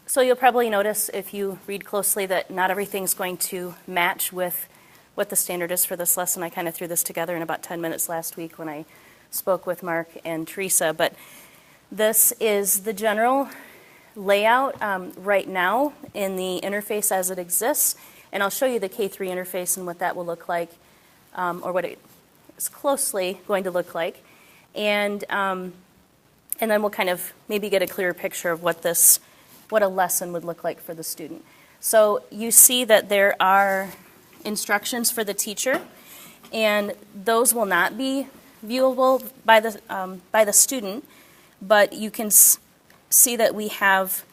So you'll probably notice if you read closely that not everything's going to match with what the standard is for this lesson. I kind of threw this together in about 10 minutes last week when I spoke with Mark and Teresa, but this is the general layout right now in the interface as it exists, and I'll show you the K3 interface and what that will look like, or what it is closely going to look like, and then we'll kind of maybe get a clearer picture of what a lesson would look like for the student. So you see that there are instructions for the teacher, and those will not be viewable by the student, but you can see that we have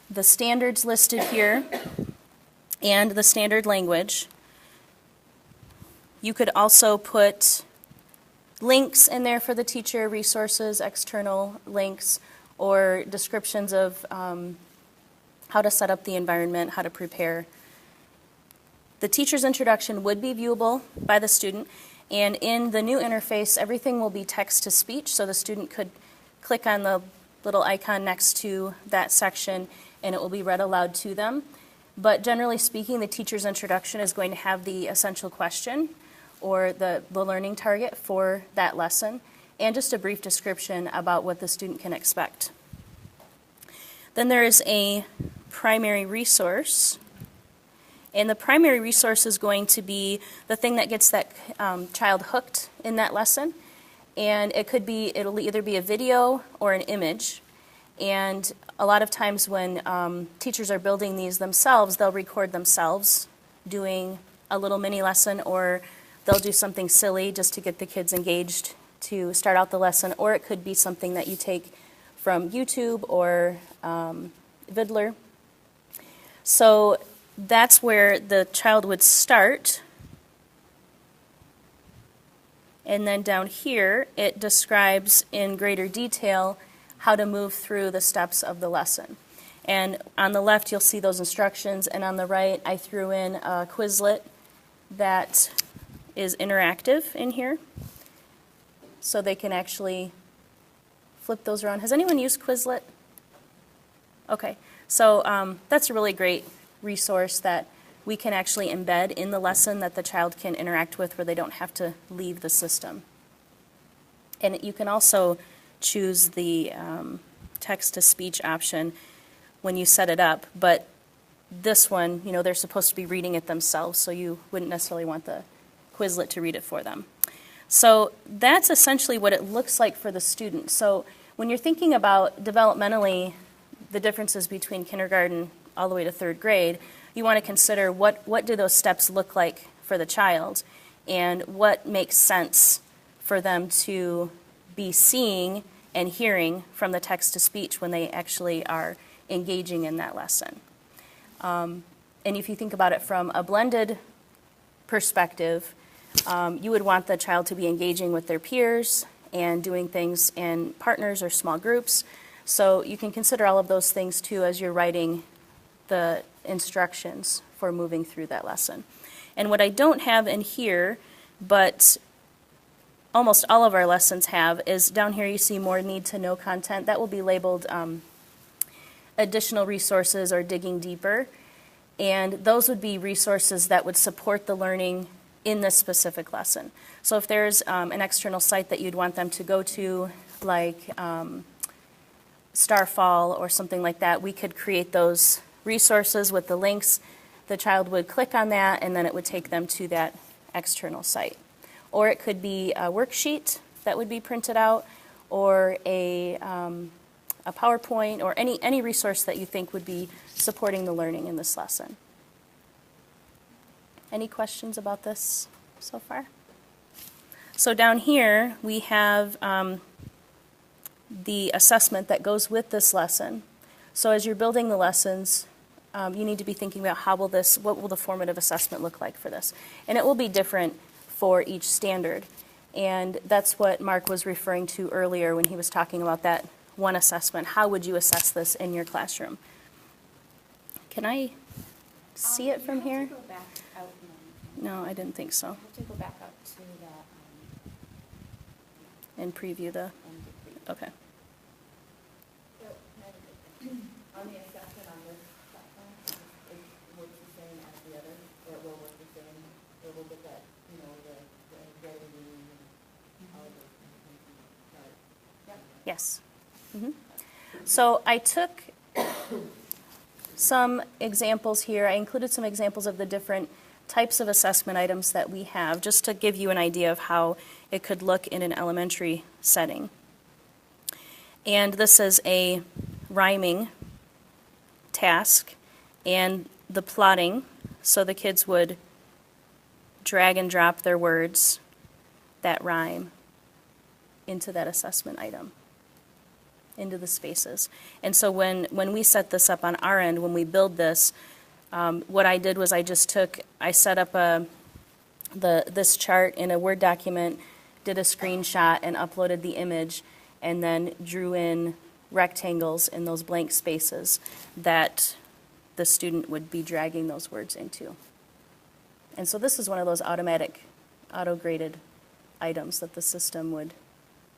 the standards listed here and the standard language. You could also put links in there for the teacher, resources, external links, or descriptions of how to set up the environment, how to prepare. The teacher's introduction would be viewable by the student, and in the new interface, everything will be text-to-speech, so the student could click on the little icon next to that section, and it will be read aloud to them. But generally speaking, the teacher's introduction is going to have the essential question, or the learning target for that lesson, and just a brief description about what the student can expect. Then there is a primary resource, and the primary resource is going to be the thing that gets that child hooked in that lesson, and it'll either be a video or an image, and a lot of times when teachers are building these themselves, they'll record themselves doing a little mini lesson, or they'll do something silly just to get the kids engaged to start out the lesson, or it could be something that you take from YouTube or Vidler. So that's where the child would start. And then down here, it describes in greater detail how to move through the steps of the lesson. And on the left, you'll see those instructions, and on the right, I threw in a Quizlet that is interactive in here, so they can actually flip those around. Has anyone used Quizlet? Okay, so that's a really great resource that we can actually embed in the lesson that the child can interact with, where they don't have to leave the system. And you can also choose the text-to-speech option when you set it up, but this one, they're supposed to be reading it themselves, so you wouldn't necessarily want the Quizlet to read it for them. So that's essentially what it looks like for the student. So when you're thinking about developmentally the differences between kindergarten all the way to third grade, you want to consider what do those steps look like for the child, and what makes sense for them to be seeing and hearing from the text-to-speech when they actually are engaging in that lesson. And if you think about it from a blended perspective, you would want the child to be engaging with their peers and doing things in partners or small groups. So you can consider all of those things too as you're writing the instructions for moving through that lesson. And what I don't have in here, but almost all of our lessons have, is down here you see more need to know content. That will be labeled additional resources or digging deeper. And those would be resources that would support the learning in this specific lesson. So if there's an external site that you'd want them to go to, like Starfall or something like that, we could create those resources with the links. The child would click on that, and then it would take them to that external site. Or it could be a worksheet that would be printed out, or a PowerPoint, or any resource that you think would be supporting the learning in this lesson. Any questions about this so far? So down here we have the assessment that goes with this lesson. So as you're building the lessons, you need to be thinking about what will the formative assessment look like for this? And it will be different for each standard. And that's what Mark was referring to earlier when he was talking about that one assessment. How would you assess this in your classroom? Can I see it from here? Go back out. No, I didn't think so. You have to go back up to the... And preview the... Okay. On the assessment on this Yes. So I took some examples here. I included some examples of the different types of assessment items that we have, just to give you an idea of how it could look in an elementary setting. And this is a rhyming task, and the plotting, so the kids would drag and drop their words that rhyme into that assessment item, into the spaces. And so when we set this up on our end, when we build this, what I did was I set up this chart in a Word document, did a screenshot and uploaded the image, and then drew in rectangles in those blank spaces that the student would be dragging those words into. And so this is one of those automatic, auto-graded items that the system would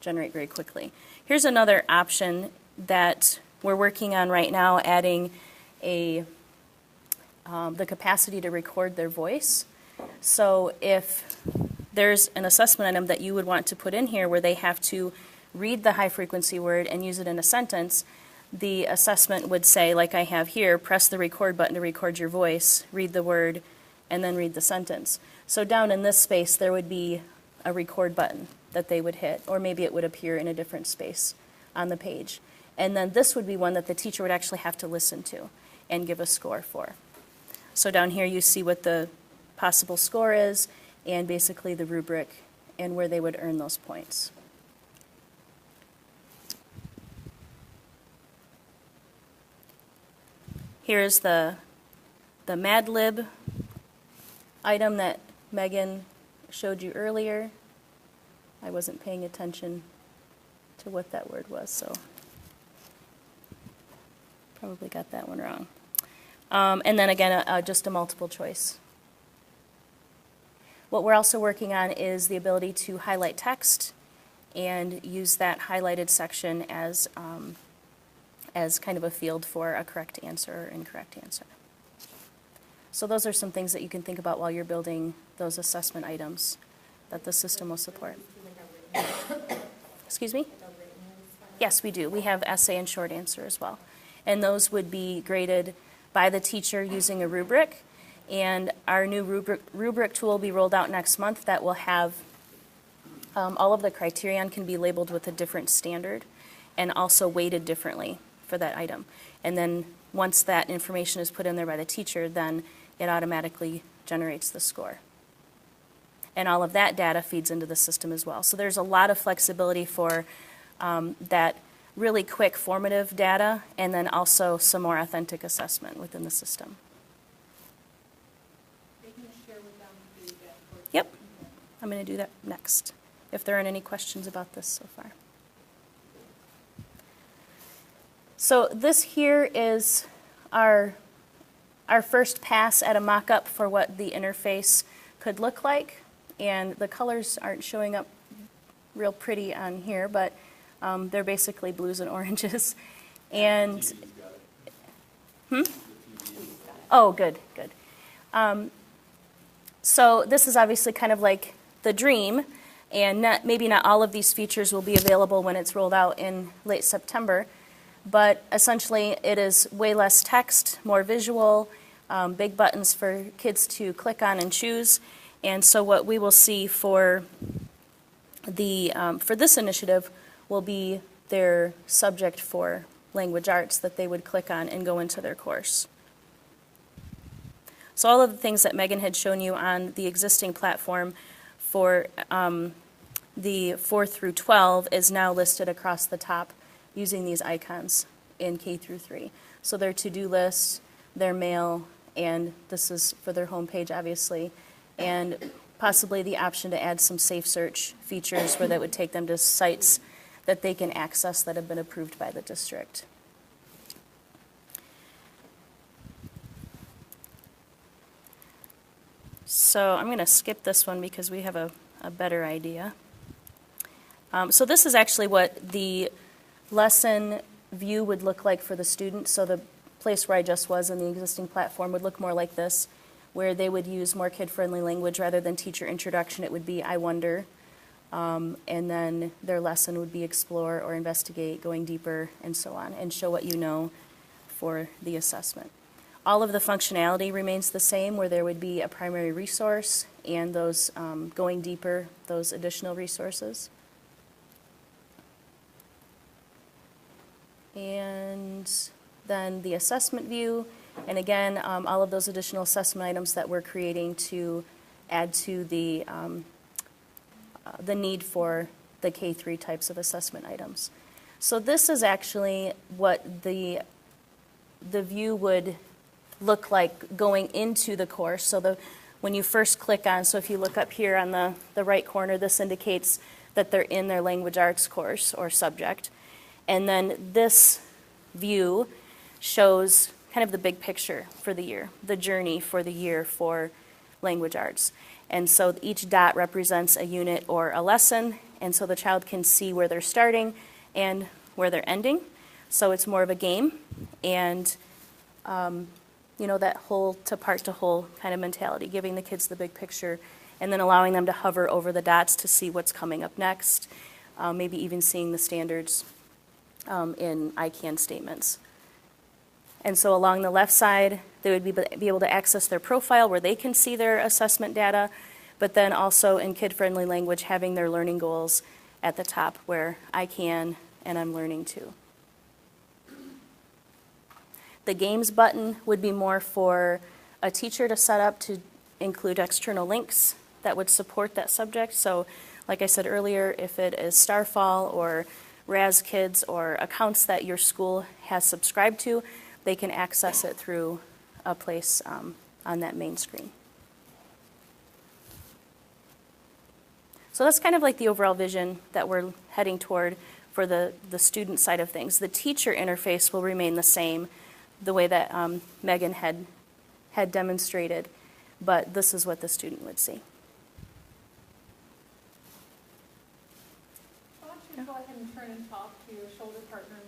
generate very quickly. Here's another option that we're working on right now, adding the capacity to record their voice. So if there's an assessment item that you would want to put in here where they have to read the high-frequency word and use it in a sentence, the assessment would say, like I have here, press the record button to record your voice, read the word, and then read the sentence. So down in this space, there would be a record button that they would hit, or maybe it would appear in a different space on the page. And then this would be one that the teacher would actually have to listen to and give a score for. So down here you see what the possible score is, and basically the rubric and where they would earn those points. Here's the Mad Lib item that Megan showed you earlier. I wasn't paying attention to what that word was, so probably got that one wrong. And then again, just a multiple choice. What we're also working on is the ability to highlight text and use that highlighted section as kind of a field for a correct answer or incorrect answer. So those are some things that you can think about while you're building those assessment items that the system will support. Excuse me? Yes, we do. We have essay and short answer as well. And those would be graded by the teacher using a rubric. And our new rubric tool will be rolled out next month that will have all of the criterion can be labeled with a different standard and also weighted differently for that item. And then once that information is put in there by the teacher, then it automatically generates the score. And all of that data feeds into the system as well. So there's a lot of flexibility for that really quick formative data, and then also some more authentic assessment within the system. Yep, I'm going to do that next, if there aren't any questions about this so far. So this here is our first pass at a mock-up for what the interface could look like. And the colors aren't showing up real pretty on here, but they're basically blues and oranges. And, Oh, good. So this is obviously kind of like the dream, and maybe not all of these features will be available when it's rolled out in late September, but essentially it is way less text, more visual, big buttons for kids to click on and choose. And so what we will see for this initiative will be their subject for language arts that they would click on and go into their course. So all of the things that Megan had shown you on the existing platform for the 4 through 12 is now listed across the top using these icons in K through 3. So their to-do list, their mail, and this is for their homepage, obviously, and possibly the option to add some safe search features where that would take them to sites that they can access that have been approved by the district. So I'm going to skip this one because we have a better idea. So this is actually what the lesson view would look like for the student. So the place where I just was in the existing platform would look more like this, where they would use more kid-friendly language rather than teacher introduction. It would be I wonder, And then their lesson would be explore or investigate, going deeper, and so on, and show what you know for the assessment. All of the functionality remains the same, where there would be a primary resource and those going deeper, those additional resources. And then the assessment view, and again, all of those additional assessment items that we're creating to add to the need for the K-3 types of assessment items. So this is actually what the view would look like going into the course. So when you first click on, so if you look up here on the right corner, this indicates that they're in their language arts course or subject. And then this view shows kind of the big picture for the year, the journey for the year for language arts. And so each dot represents a unit or a lesson, and so the child can see where they're starting and where they're ending. So it's more of a game, and that whole to part to whole kind of mentality, giving the kids the big picture, and then allowing them to hover over the dots to see what's coming up next, maybe even seeing the standards in I-CAN statements. And so along the left side, they would be able to access their profile where they can see their assessment data, but then also in kid-friendly language, having their learning goals at the top where I can and I'm learning too. The games button would be more for a teacher to set up to include external links that would support that subject. So like I said earlier, if it is Starfall or Raz Kids or accounts that your school has subscribed to, they can access it through a place on that main screen. So that's kind of like the overall vision that we're heading toward for the student side of things. The teacher interface will remain the same, the way that Megan had demonstrated, but this is what the student would see. Why don't you go ahead and turn and talk to your shoulder partners